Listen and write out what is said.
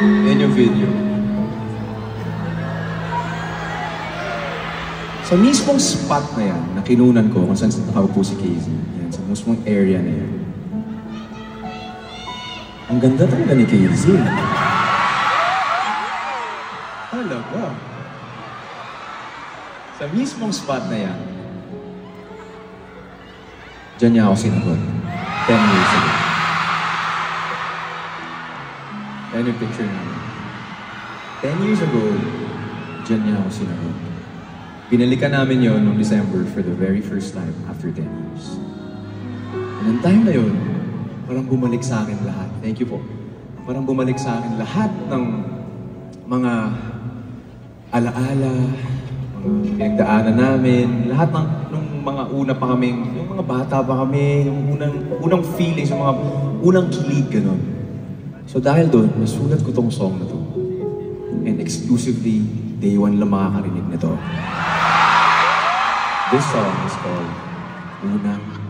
Yan yung video. Sa mismong spot na yan, na kinunan ko kung saan nakaupo si KZ, yan, sa mismong area na yan. Ang ganda talaga ni KZ. Talaga. Sa mismong spot na yan, dyan niya ako sinagot. 10 years ago. Yan yung picture namin. 10 years ago, dyan niya ako sinagot. Binalikan namin yon noong December for the very first time after 10 years. And ang time na yun, parang bumalik sa akin lahat. Thank you po. Parang bumalik sa akin lahat ng mga alaala, mga pinagdaanan namin, lahat ng mga una pa kaming, yung mga bata pa kami, yung unang feelings, yung mga unang kilig, gano'n. So dahil doon, nasulat ko tong song na to. And exclusively, day one lang makakarinig nito. This song is called Unang